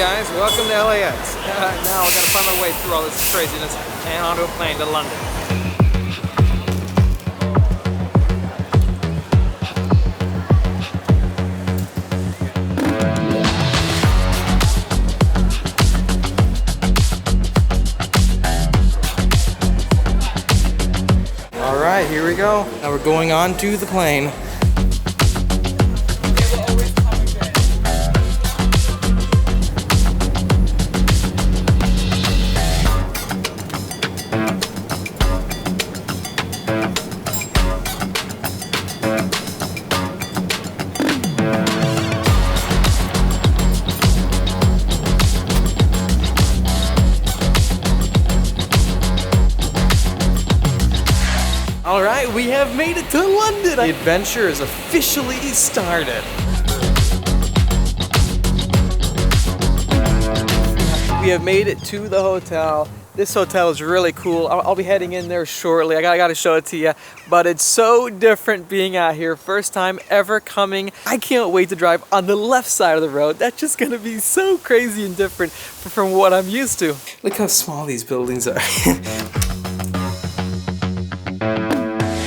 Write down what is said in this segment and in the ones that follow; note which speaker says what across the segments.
Speaker 1: guys, welcome to LAX. Now we gotta find our way through all this craziness and onto a plane to London. All right, here we go. Now we're going on to the plane. All right, we have made it to London. The adventure is officially started. We have made it to the hotel. This hotel is really cool. I'll be heading in there shortly. I gotta show it to you. But it's so different being out here. First time ever coming. I can't wait to drive on the left side of the road. That's just gonna be so crazy and different from what I'm used to. Look how small these buildings are.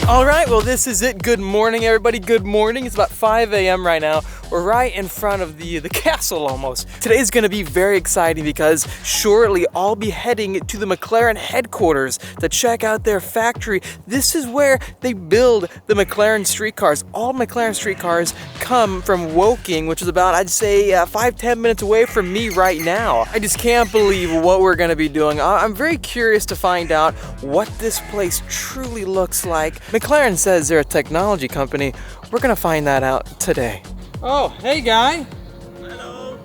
Speaker 1: All right, well, this is it. Good morning, everybody. Good morning. It's about 5 a.m. right now. We're right in front of the castle almost. Today's gonna be very exciting because shortly I'll be heading to the McLaren headquarters to check out their factory. This is where they build the McLaren streetcars. All McLaren streetcars come from Woking, which is about, I'd say, 5-10 minutes away from me right now. I just can't believe what we're gonna be doing. I'm very curious to find out what this place truly looks like. McLaren says they're a technology company. We're gonna find that out today. Oh, hey guy. Hello.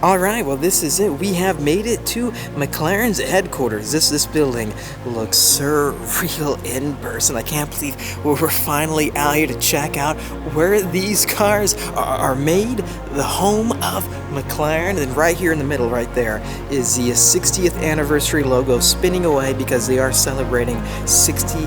Speaker 1: All right, well, this is it. We have made it to McLaren's headquarters. This building looks surreal in person. I can't believe we're finally out here to check out where these cars are made, the home of McLaren. And right here in the middle, right there, is the 60th anniversary logo spinning away because they are celebrating 60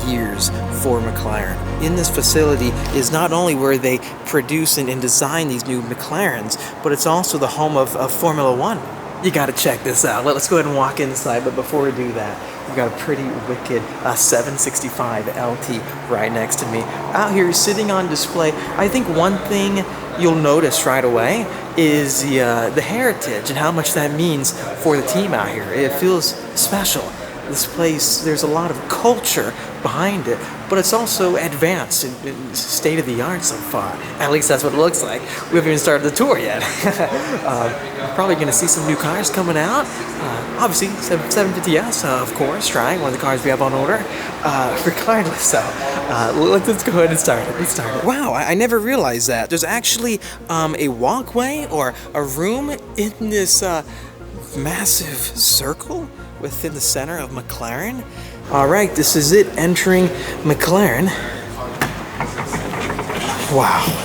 Speaker 1: years for McLaren. In this facility is not only where they produce and design these new McLarens, but it's also the home of Formula One. You gotta check this out. Let's go ahead and walk inside, but before we do that, we've got a pretty wicked 765 LT right next to me. Out here sitting on display, I think one thing you'll notice right away is the heritage and how much that means for the team out here. It feels special. This place, there's a lot of culture behind it, but it's also advanced and state-of-the-art so far. At least that's what it looks like. We haven't even started the tour yet. We're probably going to see some new cars coming out. Obviously, 750S, of course, right? One of the cars we have on order. Regardless, so let's go ahead and start it. Let's start it. Wow, I never realized that. There's actually a walkway or a room in this massive circle within the center of McLaren. All right, this is it, entering McLaren. Wow.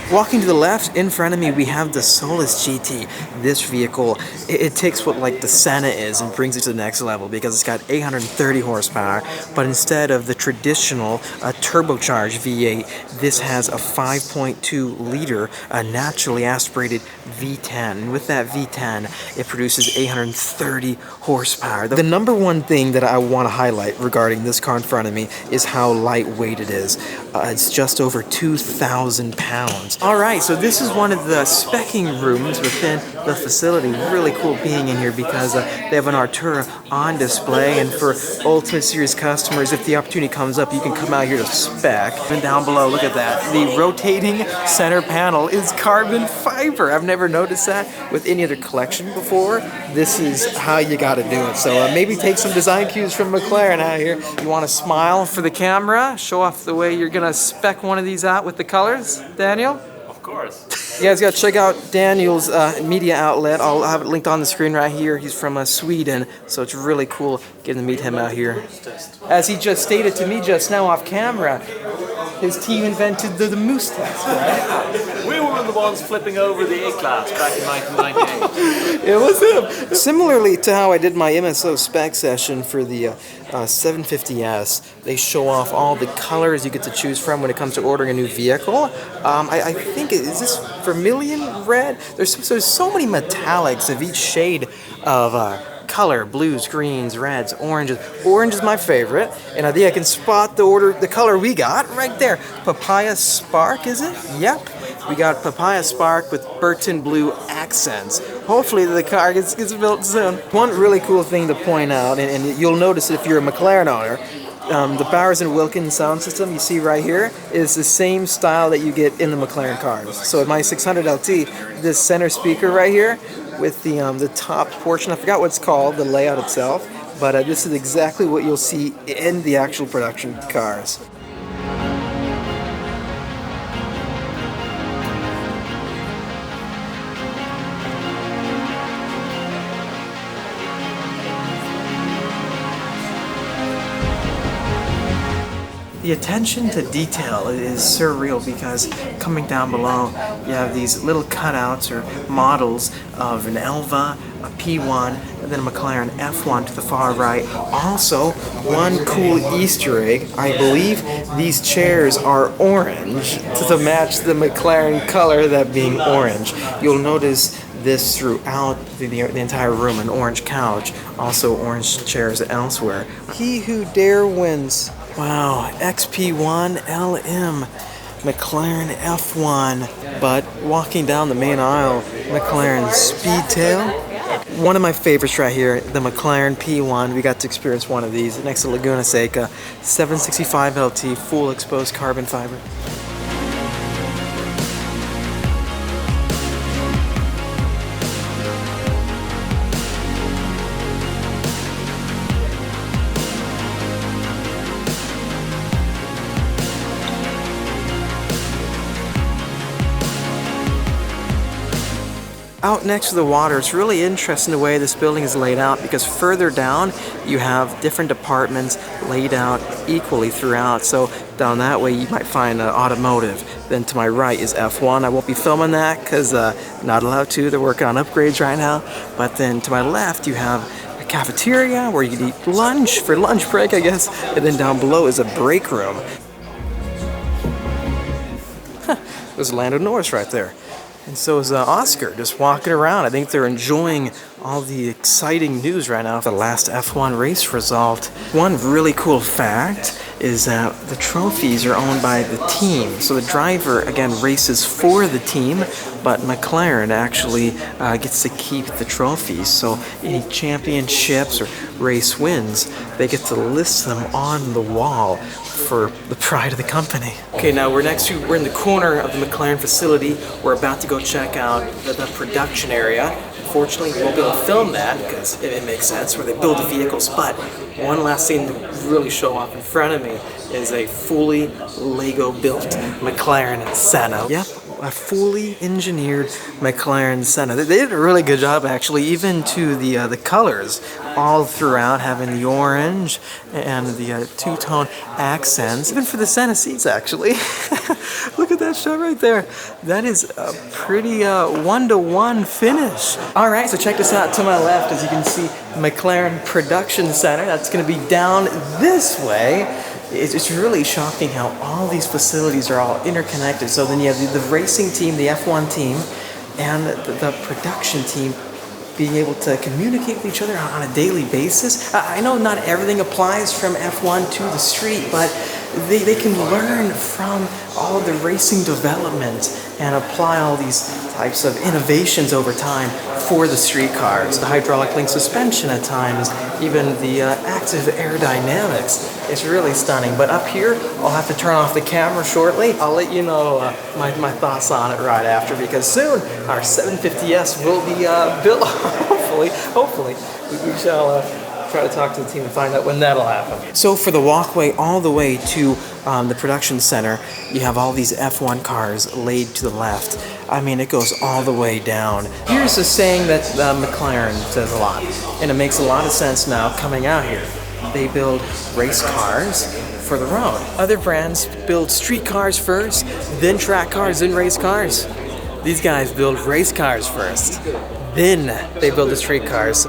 Speaker 1: Walking to the left, in front of me, we have the Solus GT. This vehicle, it takes what like the Senna is and brings it to the next level because it's got 830 horsepower, but instead of the traditional turbocharged V8, this has a 5.2 liter naturally aspirated V10. And with that V10, it produces 830 horsepower. The number one thing that I want to highlight regarding this car in front of me is how lightweight it is. It's just over 2,000 pounds. All right, so this is one of the specking rooms within the facility. Really cool being in here because they have an Artura on display, and for Ultimate Series customers, if the opportunity comes up, you can come out here to spec. And down below, look at that. The rotating center panel is carbon fiber. I've never noticed that with any other collection before. This is how you got to do it. So maybe take some design cues from McLaren out here. You want to smile for the camera, show off the way you're going to spec one of these out with the colors, Daniel?
Speaker 2: Of course.
Speaker 1: You guys got to check out Daniel's media outlet. I'll have it linked on the screen right here. He's from Sweden, so it's really cool getting to meet him out here. As he just stated to me just now off camera, his team invented the moose test, right?
Speaker 2: We were the ones flipping over the A-Class back in 1998.
Speaker 1: It was him. Similarly to how I did my MSO spec session for the 750S, they show off all the colors you get to choose from when it comes to ordering a new vehicle. I think, is this vermilion red? There's so many metallics of each shade of color: blues, greens, reds, oranges. Orange is my favorite, and I think I can spot the color we got right there. Papaya Spark, is it? Yep. We got Papaya Spark with Burton Blue accents. Hopefully the car gets built soon. One really cool thing to point out, and you'll notice if you're a McLaren owner, the Bowers & Wilkins sound system you see right here is the same style that you get in the McLaren cars. So in my 600 LT, this center speaker right here with the top portion, I forgot what it's called, the layout itself, but this is exactly what you'll see in the actual production cars. The attention to detail is surreal because coming down below you have these little cutouts or models of an Elva, a P1, and then a McLaren F1 to the far right. Also, one cool Easter egg, I believe these chairs are orange to match the McLaren color, that being orange. You'll notice this throughout the entire room, an orange couch, also orange chairs elsewhere. He who dare wins. Wow, XP1 LM, McLaren F1, but walking down the main aisle, McLaren Speedtail. One of my favorites right here, the McLaren P1. We got to experience one of these next to Laguna Seca, 765 LT, full exposed carbon fiber. Out next to the water, it's really interesting the way this building is laid out because further down you have different departments laid out equally throughout. So down that way you might find automotive. Then to my right is F1. I won't be filming that because not allowed to. They're working on upgrades right now. But then to my left you have a cafeteria where you can eat lunch for lunch break, I guess. And then down below is a break room. There's Lando Norris right there. And so is Oscar, just walking around. I think they're enjoying all the exciting news right now. The last F1 race resolved. One really cool fact is that the trophies are owned by the team. So the driver, again, races for the team, but McLaren actually gets to keep the trophies. So any championships or race wins, they get to list them on the wall for the pride of the company. Okay, now we're in the corner of the McLaren facility. We're about to go check out the production area. Unfortunately, we won't be able to film that because it makes sense where they build the vehicles. But one last thing to really show off in front of me is a fully Lego-built McLaren Senna. Yep, a fully engineered McLaren Senna. They did a really good job, actually, even to the colors all throughout, having the orange and the two-tone accents, even for the Senna seats, actually. Look at that shot right there. That is a pretty one-to-one finish. All right, so check this out. To my left, as you can see, McLaren Production Center. That's going to be down this way. It's really shocking how all these facilities are all interconnected. So then you have the racing team, the F1 team, and the production team being able to communicate with each other on a daily basis. I know not everything applies from F1 to the street, but they can learn from all of the racing development and apply all these types of innovations over time for the street cars. The hydraulic link suspension at times, even the active aerodynamics. It's really stunning. But up here, I'll have to turn off the camera shortly. I'll let you know my thoughts on it right after, because soon our 750S will be built. Hopefully, we shall try to talk to the team and find out when that'll happen. So for the walkway all the way to the production center, you have all these F1 cars laid to the left. I mean, it goes all the way down. Here's a saying that McLaren says a lot, and it makes a lot of sense now coming out here. They build race cars for the road. Other brands build street cars first, then track cars, then race cars. These guys build race cars first, then they build the street cars.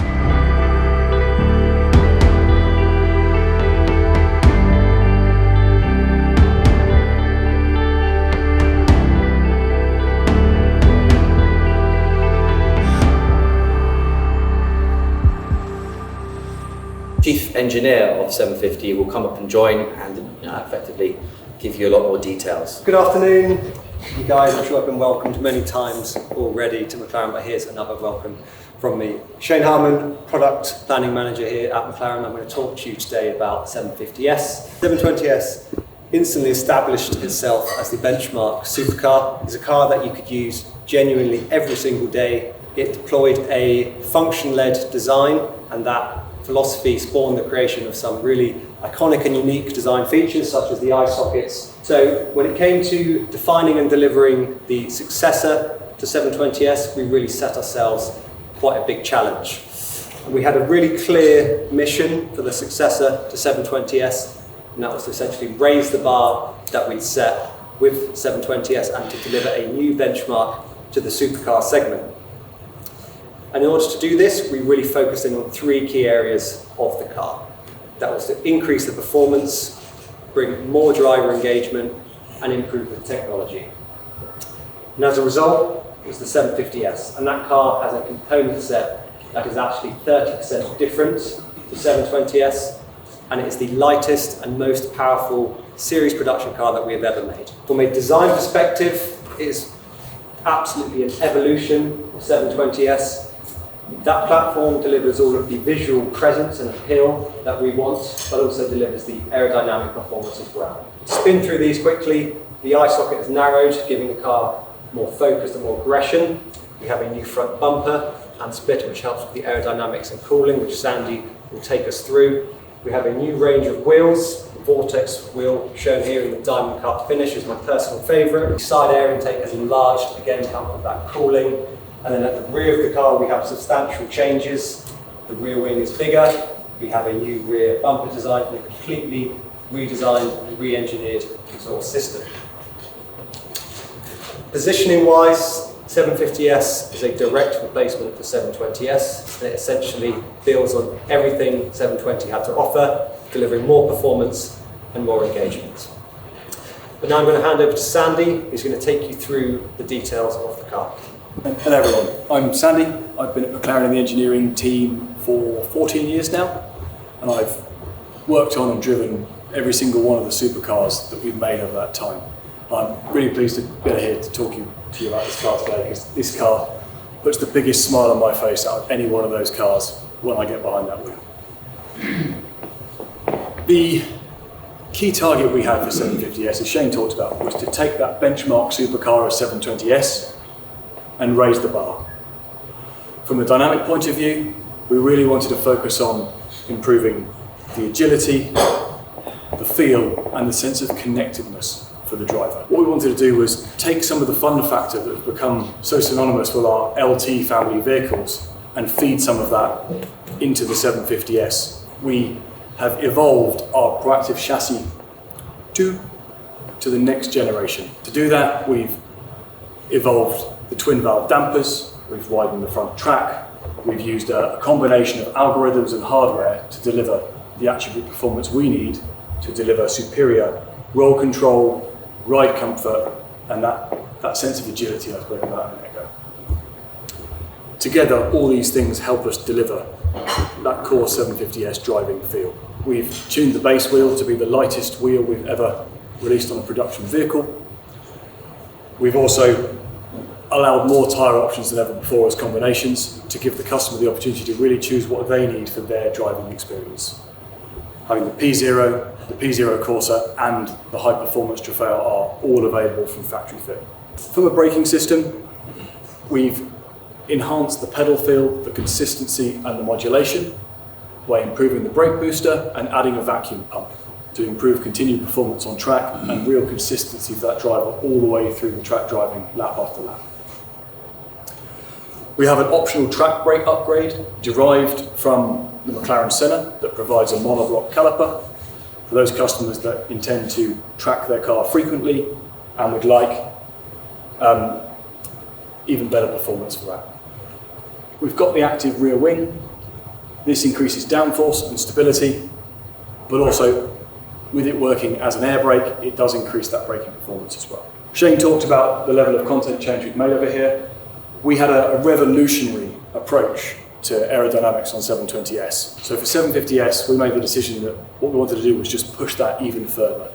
Speaker 3: Chief engineer of 750 will come up and join and effectively give you a lot more details.
Speaker 4: Good afternoon, you guys. I'm sure I've been welcomed many times already to McLaren, but here's another welcome from me. Shane Harmon, product planning manager here at McLaren. I'm going to talk to you today about 750S. 720S instantly established itself as the benchmark supercar. It's a car that you could use genuinely every single day. It deployed a function-led design, and that philosophy spawned the creation of some really iconic and unique design features, such as the eye sockets. So when it came to defining and delivering the successor to 720S, we really set ourselves quite a big challenge. And we had a really clear mission for the successor to 720S, and that was to essentially raise the bar that we'd set with 720S and to deliver a new benchmark to the supercar segment. And in order to do this, we really focused in on three key areas of the car. That was to increase the performance, bring more driver engagement, and improve the technology. And as a result, it was the 750S. And that car has a component set that is actually 30% different to 720S. And it is the lightest and most powerful series production car that we have ever made. From a design perspective, it is absolutely an evolution of 720S. That platform delivers all of the visual presence and appeal that we want, but also delivers the aerodynamic performance as well. To spin through these quickly, the eye socket is narrowed, giving the car more focus and more aggression. We have a new front bumper and splitter, which helps with the aerodynamics and cooling, which Sandy will take us through. We have a new range of wheels. The Vortex wheel shown here in the diamond cut finish is my personal favourite. The side air intake has enlarged, again, to help with that cooling. And then at the rear of the car, we have substantial changes. The rear wing is bigger. We have a new rear bumper design and a completely redesigned and re-engineered exhaust system. Positioning-wise, 750S is a direct replacement for 720S. It essentially builds on everything 720 had to offer, delivering more performance and more engagement. But now I'm going to hand over to Sandy, who's going to take you through the details of the car.
Speaker 5: Hello everyone, I'm Sandy. I've been at McLaren in the engineering team for 14 years now, and I've worked on and driven every single one of the supercars that we've made over that time. I'm really pleased to be here to talk to you about this car today, because this car puts the biggest smile on my face out of any one of those cars when I get behind that wheel. The key target we had for 750S, as Shane talked about, was to take that benchmark supercar of 720S and raise the bar. From a dynamic point of view, we really wanted to focus on improving the agility, the feel, and the sense of connectedness for the driver. What we wanted to do was take some of the fun factor that has become so synonymous with our LT family vehicles and feed some of that into the 750S. We have evolved our proactive chassis to the next generation. To do that, we've evolved the twin valve dampers, we've widened the front track, we've used a combination of algorithms and hardware to deliver the attribute performance we need to deliver superior roll control, ride comfort, and that sense of agility I spoke about a minute ago. Together, all these things help us deliver that core 750S driving feel. We've tuned the base wheel to be the lightest wheel we've ever released on a production vehicle. We've also allowed more tyre options than ever before as combinations to give the customer the opportunity to really choose what they need for their driving experience. Having the P0, the P0 Corsa and the high performance Trofeo are all available from factory fit. From a braking system, we've enhanced the pedal feel, the consistency and the modulation by improving the brake booster and adding a vacuum pump to improve continued performance on track and real consistency for that driver all the way through the track driving lap after lap. We have an optional track brake upgrade derived from the McLaren Senna that provides a monoblock caliper for those customers that intend to track their car frequently and would like even better performance for that. We've got the active rear wing. This increases downforce and stability, but also with it working as an air brake, it does increase that braking performance as well. Shane talked about the level of content change we've made over here. We had a revolutionary approach to aerodynamics on 720S. So for 750S, we made the decision that what we wanted to do was just push that even further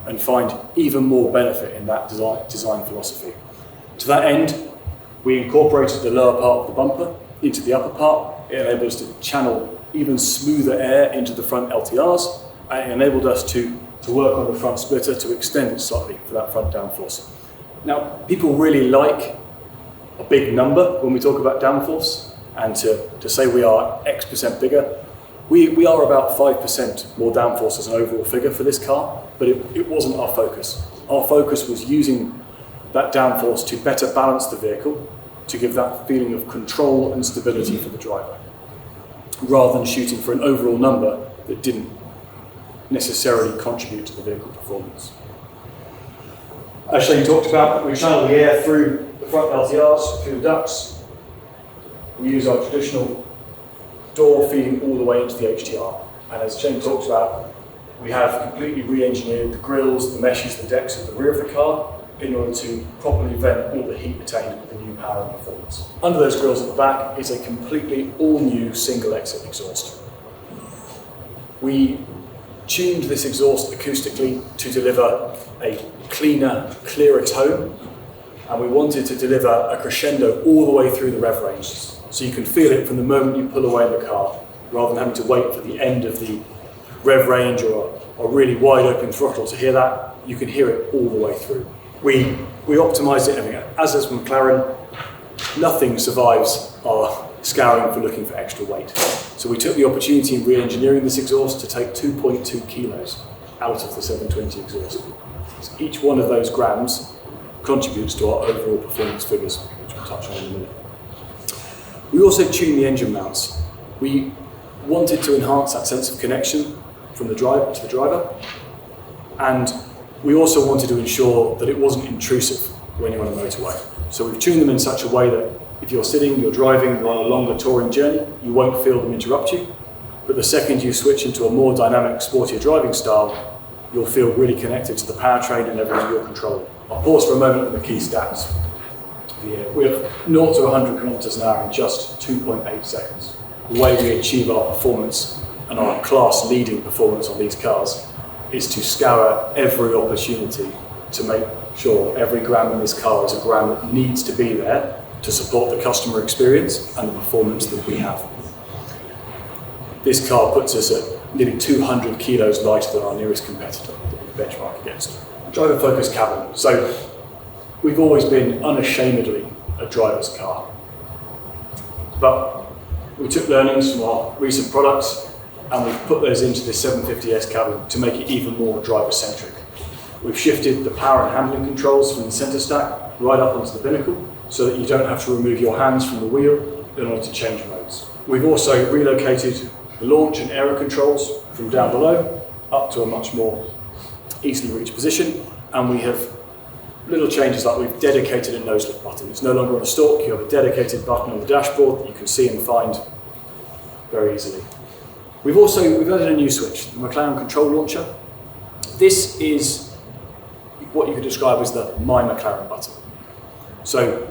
Speaker 5: and find even more benefit in that design philosophy. To that end, we incorporated the lower part of the bumper into the upper part. It enabled us to channel even smoother air into the front LTRs, and it enabled us to work on the front splitter to extend it slightly for that front downforce. Now, people really like a big number when we talk about downforce, and to say we are X% bigger. We are about 5% more downforce as an overall figure for this car, but it wasn't our focus. Our focus was using that downforce to better balance the vehicle, to give that feeling of control and stability for the driver, rather than shooting for an overall number that didn't necessarily contribute to the vehicle performance. As Shane talked about, we channel the air through the front LTRs, through the ducts. We use our traditional door feeding all the way into the HTR. And as Shane talked about, we have completely re-engineered the grills, the meshes, the decks at the rear of the car in order to properly vent all the heat retained with the new power and performance. Under those grills at the back is a completely all-new single exit exhaust. We tuned this exhaust acoustically to deliver a cleaner, clearer tone, and we wanted to deliver a crescendo all the way through the rev range, so you can feel it from the moment you pull away in the car, rather than having to wait for the end of the rev range or really wide open throttle to hear that. You can hear it all the way through. We optimised it, and as is McLaren, nothing survives our scouring for looking for extra weight. So we took the opportunity in re-engineering this exhaust to take 2.2 kilos out of the 720 exhaust. So each one of those grams contributes to our overall performance figures, which we'll touch on in a minute. We also tuned the engine mounts. We wanted to enhance that sense of connection from the driver to the driver, and we also wanted to ensure that it wasn't intrusive when you're on a motorway. So we've tuned them in such a way that if you're sitting, you're driving, you're on a longer touring journey, you won't feel them interrupt you. But the second you switch into a more dynamic, sportier driving style, you'll feel really connected to the powertrain and everything you're controlling. I'll pause for a moment on the key stats. We have 0 to 100 kilometers an hour in just 2.8 seconds. The way we achieve our performance and our class-leading performance on these cars is to scour every opportunity to make sure every gram in this car is a gram that needs to be there to support the customer experience and the performance that we have. This car puts us at nearly 200 kilos lighter than our nearest competitor that we benchmark against. Driver-focused cabin. So we've always been unashamedly a driver's car. But we took learnings from our recent products and we've put those into the 750S cabin to make it even more driver-centric. We've shifted the power and handling controls from the centre stack right up onto the binnacle so that you don't have to remove your hands from the wheel in order to change modes. We've also relocated the launch and aero controls from down below up to a much more easily reached position, and we have little changes like we've dedicated a nose lift button. It's no longer on a stalk, you have a dedicated button on the dashboard that you can see and find very easily. We've added a new switch, the McLaren control launcher. This is what you could describe as the My McLaren button. So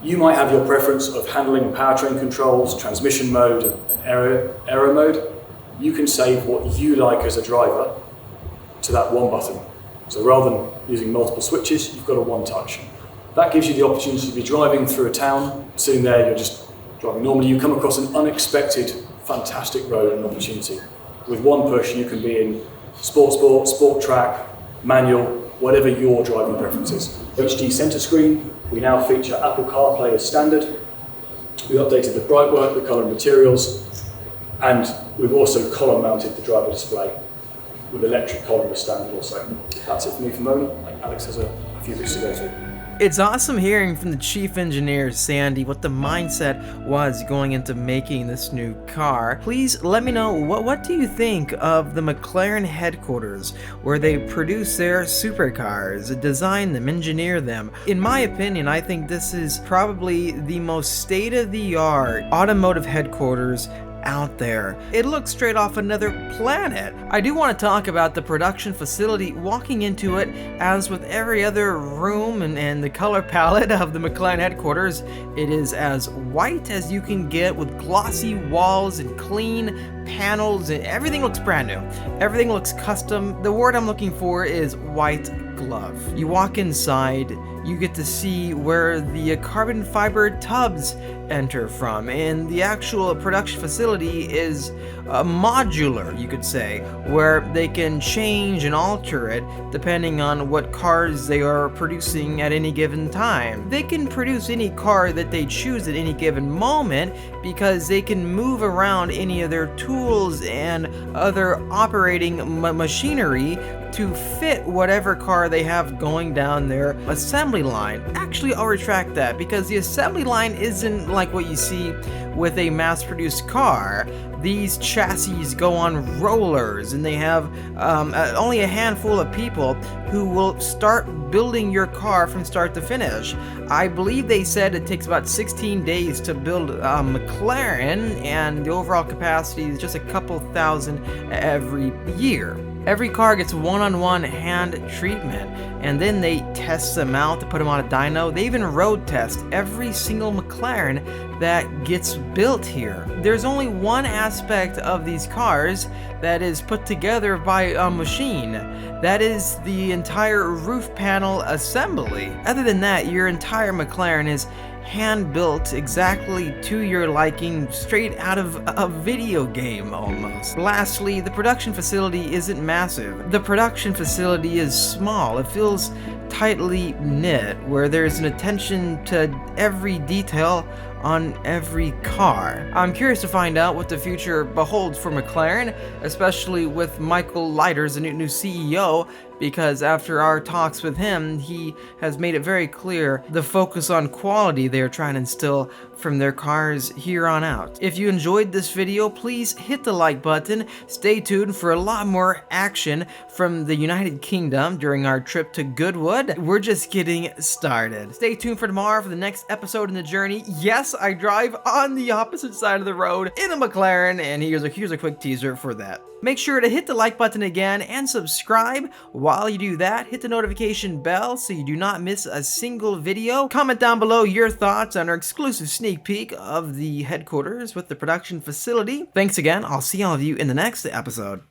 Speaker 5: you might have your preference of handling powertrain controls, transmission mode and aero mode. You can save what you like as a driver to that one button. So rather than using multiple switches, you've got a one touch. That gives you the opportunity to be driving through a town, sitting there, you're just driving normally, you come across an unexpected, fantastic road and opportunity. With one push, you can be in sport track, manual, whatever your driving preference is. HD center screen, we now feature Apple CarPlay as standard. We updated the brightwork, the colour materials, and we've also column mounted the driver display with electric column as standard also. That's it for me for the moment. Alex has a few bits to go through.
Speaker 1: It's awesome hearing from the chief engineer, Sandy, what the mindset was going into making this new car. Please let me know, what do you think of the McLaren headquarters, where they produce their supercars, design them, engineer them? In my opinion, I think this is probably the most state-of-the-art automotive headquarters out there. It looks straight off another planet. I do want to talk about the production facility. Walking into it, as with every other room and the color palette of the McLaren headquarters, it is as white as you can get, with glossy walls and clean panels, and everything looks brand new. Everything looks custom. The word I'm looking for is white glove. You walk inside, you get to see where the carbon fiber tubs enter from, and the actual production facility is modular, you could say, where they can change and alter it depending on what cars they are producing at any given time. They can produce any car that they choose at any given moment because they can move around any of their tools and other operating machinery to fit whatever car they have going down their assembly line. Actually, I'll retract that, because the assembly line isn't like what you see with a mass-produced car. These chassis go on rollers, and they have only a handful of people who will start building your car from start to finish. I believe they said it takes about 16 days to build a McLaren, and the overall capacity is just a couple thousand every year. Every car gets one-on-one hand treatment, and then they test them out to put them on a dyno. They even road test every single McLaren that gets built here. There's only one aspect of these cars that is put together by a machine. That is the entire roof panel assembly. Other than that, your entire McLaren is hand-built exactly to your liking, straight out of a video game almost. Lastly, the production facility isn't massive. The production facility is small. It feels tightly knit, where there's an attention to every detail on every car. I'm curious to find out what the future beholds for McLaren, especially with Michael Leiters, the new CEO, because after our talks with him, he has made it very clear the focus on quality they are trying to instill from their cars here on out. If you enjoyed this video, please hit the like button. Stay tuned for a lot more action from the United Kingdom during our trip to Goodwood. We're just getting started. Stay tuned for tomorrow for the next episode in the journey. Yes, I drive on the opposite side of the road in a McLaren, and here's a quick teaser for that. Make sure to hit the like button again and subscribe. While you do that, hit the notification bell so you do not miss a single video. Comment down below your thoughts on our exclusive sneak peek of the headquarters with the production facility. Thanks again. I'll see all of you in the next episode.